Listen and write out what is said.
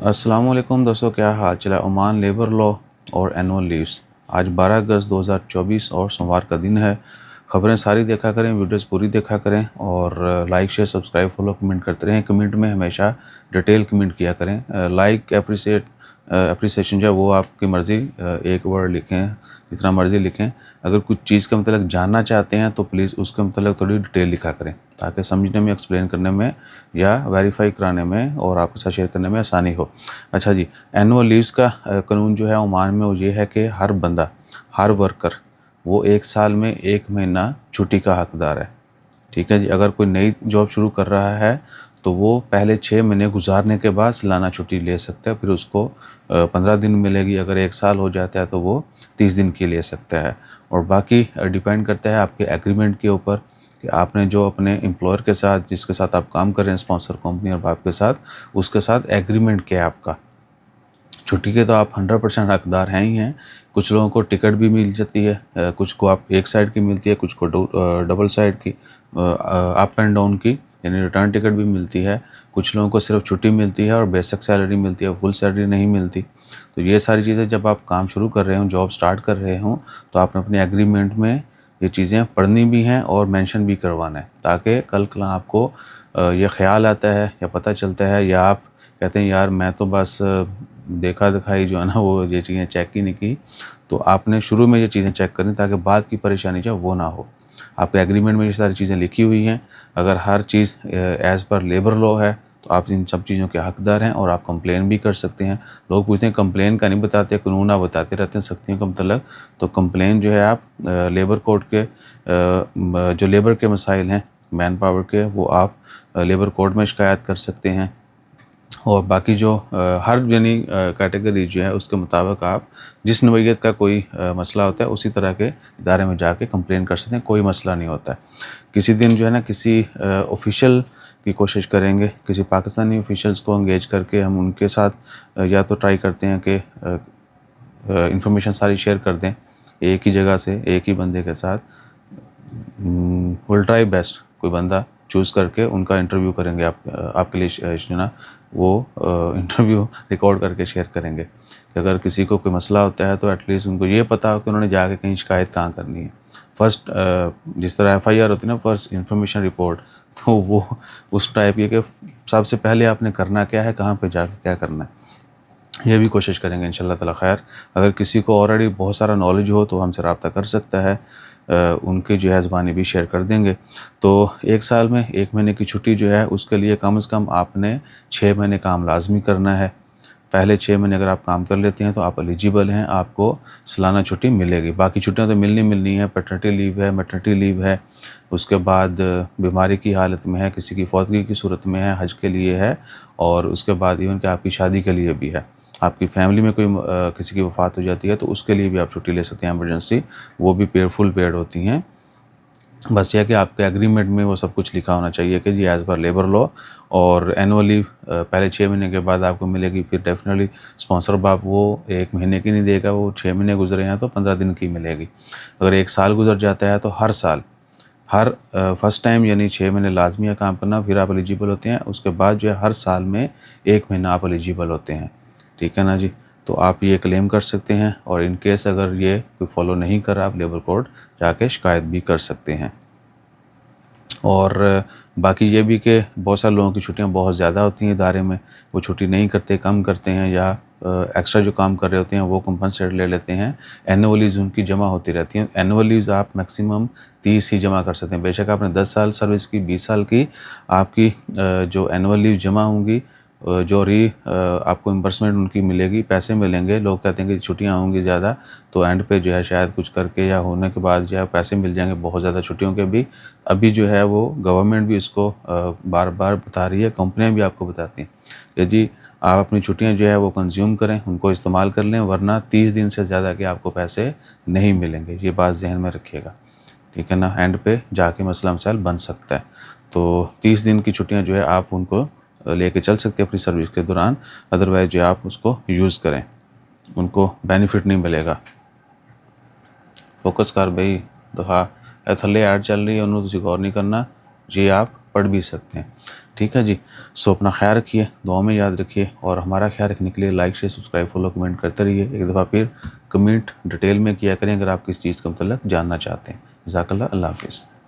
अस्सलाम वालेकुम दोस्तों, क्या हाल चला। ओमान लेबर लॉ और एनुअल लीव्स। आज 12 अगस्त 2024 और सोमवार का दिन है। ख़बरें सारी देखा करें, वीडियोस पूरी देखा करें और like share subscribe follow comment करते रहें। कमेंट में हमेशा डिटेल कमेंट किया करें। लाइक अप्रिसिएशन जो है वो आपकी मर्ज़ी, एक वर्ड लिखें, जितना मर्ज़ी लिखें। अगर कुछ चीज़ का मतलब जानना चाहते हैं तो प्लीज़ उसका मतलब थोड़ी डिटेल लिखा करें, ताकि समझने में, एक्सप्लेन करने में या वेरीफाई कराने में और आपके साथ शेयर करने में आसानी हो। अच्छा जी, एनुअल लीव्स का कानून जो है ओमान में वो ये है कि हर बंदा, हर वर्कर वो 1 साल में 1 महीना छुट्टी का हकदार है। ठीक है जी। अगर कोई नई जॉब शुरू कर रहा है तो वो पहले 6 महीने गुजारने के बाद सालाना छुट्टी ले सकता है, फिर उसको 15 दिन मिलेगी। अगर 1 साल हो जाता है तो वो 30 दिन की ले सकता है। और बाकी डिपेंड करता है आपके एग्रीमेंट के ऊपर कि आपने जो अपने एम्प्लॉयर के साथ, जिसके साथ आप काम कर रहे हैं, स्पॉन्सर कंपनी और आपके साथ, उसके साथ एग्रीमेंट क्या है आपका। छुट्टी के तो आप 100% हकदार हैं ही हैं। कुछ लोगों को टिकट भी मिल जाती है, कुछ को आप एक साइड की मिलती है, कुछ को डबल साइड की, अप एंड डाउन की, यानी रिटर्न टिकट भी मिलती है। कुछ लोगों को सिर्फ छुट्टी मिलती है और बेसिक सैलरी मिलती है, फुल सैलरी नहीं मिलती। तो ये सारी चीज़ें जब आप काम शुरू कर रहे हो, जॉब स्टार्ट कर रहे हो, तो आपने अपने एग्रीमेंट में ये चीज़ें पढ़नी भी हैं और मेंशन भी करवाना है, ताकि कल आपको ये ख्याल आता है या पता चलता है, या आप कहते हैं यार मैं तो बस देखा दिखाई जो है ना वो ये चीज़ें चेक ही नहीं की। तो आपने शुरू में ये चीज़ें चेक करनी, ताकि बाद की परेशानी जो वो ना हो। आपके एग्रीमेंट में ये सारी चीज़ें लिखी हुई हैं। अगर हर चीज़ एज़ पर लेबर लॉ है तो आप इन सब चीज़ों के हकदार हैं और आप कंप्लेन भी कर सकते हैं। लोग पूछते हैं कंप्लेन का नहीं बताते, कानून आप बताते रहते हैं सख्तियों का मतलब। तो कंप्लेन जो है आप लेबर कोर्ट के जो लेबर के मसाइल हैं, मैन पावर के, वो आप लेबर कोर्ट में शिकायत कर सकते हैं। और बाकी जो हर यानी कैटेगरी जो है उसके मुताबिक आप जिस नौइयत का कोई मसला होता है उसी तरह के इदारे में जाके कंप्लेन कर सकते हैं, कोई मसला नहीं होता है। किसी दिन जो है ना किसी ऑफिशियल की कोशिश करेंगे, किसी पाकिस्तानी ऑफिशियल्स को एंगेज करके हम उनके साथ या तो ट्राई करते हैं कि इंफॉर्मेशन सारी शेयर कर दें एक ही जगह से, एक ही बंदे के साथ। विल ट्राई बेस्ट, कोई बंदा चूज़ करके उनका इंटरव्यू करेंगे, आपके लिए जो ना वो इंटरव्यू रिकॉर्ड करके शेयर करेंगे कि अगर किसी को कोई मसला होता है तो एटलीस्ट उनको ये पता हो कि उन्होंने जाके कहीं शिकायत कहाँ करनी है। फर्स्ट जिस तरह FIR होती है ना, फर्स्ट इंफॉर्मेशन रिपोर्ट, तो वो उस टाइप की कि सबसे पहले आपने करना क्या है, कहाँ पे जाके क्या करना है, ये भी कोशिश करेंगे इंशाल्लाह ताला खैर। अगर किसी को ऑलरेडी बहुत सारा नॉलेज हो तो हमसे रब्ता कर सकता है, उनकी जो है ज़बानी भी शेयर कर देंगे। तो 1 साल में 1 महीने की छुट्टी जो है उसके लिए कम से कम आपने 6 महीने काम लाजमी करना है। पहले 6 महीने अगर आप काम कर लेते हैं तो आप एलिजिबल हैं, आपको सालाना छुट्टी मिलेगी। बाकी छुट्टियां तो मिलनी है, पैटर्निटी लीव है, मैटरनिटी लीव है, उसके बाद बीमारी की हालत में है, किसी की फौतगी की सूरत में है, हज के लिए है, और उसके बाद इवन कि आपकी शादी के लिए भी है। आपकी फैमिली में कोई किसी की वफ़ात हो जाती है तो उसके लिए भी आप छुट्टी ले सकते हैं एमरजेंसी, वो भी फुल पेड होती हैं। बस यह कि आपके एग्रीमेंट में वो सब कुछ लिखा होना चाहिए कि जी एज़ पर लेबर लॉ। और एनुअल लीव पहले 6 महीने के बाद आपको मिलेगी, फिर डेफिनेटली स्पॉन्सर बाप वो 1 महीने की नहीं देगा, वो 6 महीने गुजरे हैं तो 15 दिन की मिलेगी। अगर 1 साल गुजर जाता है तो हर साल, हर फर्स्ट टाइम यानी 6 महीने लाजमी है काम करना, फिर आप एलिजिबल होते हैं। उसके बाद जो है हर साल में 1 महीना आप एलिजिबल होते हैं। ठीक है ना जी। तो आप ये क्लेम कर सकते हैं, और इन केस अगर ये कोई फॉलो नहीं कर रहा, आप लेबर कोर्ट जाके शिकायत भी कर सकते हैं। और बाकी ये भी कि बहुत सारे लोगों की छुट्टियां बहुत ज़्यादा होती हैं इदारे में, वो छुट्टी नहीं करते, कम करते हैं, या एक्स्ट्रा जो काम कर रहे होते हैं वो कंपनसेट ले लेते हैं। एनुअल लीव्स उनकी जमा होती रहती हैं। एनुअल लीव्स आप मैक्सिमम 30 ही जमा कर सकते हैं। बेशक आपने 10 साल सर्विस की, 20 साल की, आपकी जो एनुअल लीव जमा होंगी, जो आपको इम्बर्समेंट उनकी मिलेगी, पैसे मिलेंगे। लोग कहते हैं कि छुट्टियां होंगी ज़्यादा तो एंड पे जो है शायद कुछ करके या होने के बाद जो है पैसे मिल जाएंगे बहुत ज़्यादा छुट्टियों के भी। अभी जो है वो गवर्नमेंट भी इसको बार बार बता रही है, कंपनियां भी आपको बताती हैं कि जी आप अपनी छुट्टियां जो है वो कंज्यूम करें, उनको इस्तेमाल कर लें, वरना 30 दिन से ज़्यादा के आपको पैसे नहीं मिलेंगे। ये बात जहन में रखिएगा, ठीक है ना। एंड पे जाके मसला मसाइल बन सकता है। तो 30 दिन की छुट्टियां जो है आप उनको लेके चल सकते हैं अपनी सर्विस के दौरान। अदरवाइज़ जो आप उसको यूज़ करें, उनको बेनिफिट नहीं मिलेगा। फोकस कर बई दफ़ा थले ऐड चल रही है, उन्होंने तुझे गौर नहीं करना जी, आप पढ़ भी सकते हैं। ठीक है जी। सो अपना ख्याल रखिए, दुआ में याद रखिए, और हमारा ख्याल रखने के लिए like share subscribe follow comment करते रहिए। एक दफ़ा फिर कमेंट डिटेल में किया करें अगर आप किस चीज़ के मतलब जानना चाहते हैं। जज़ाकल्लाह, अल्लाह हाफ़िज़।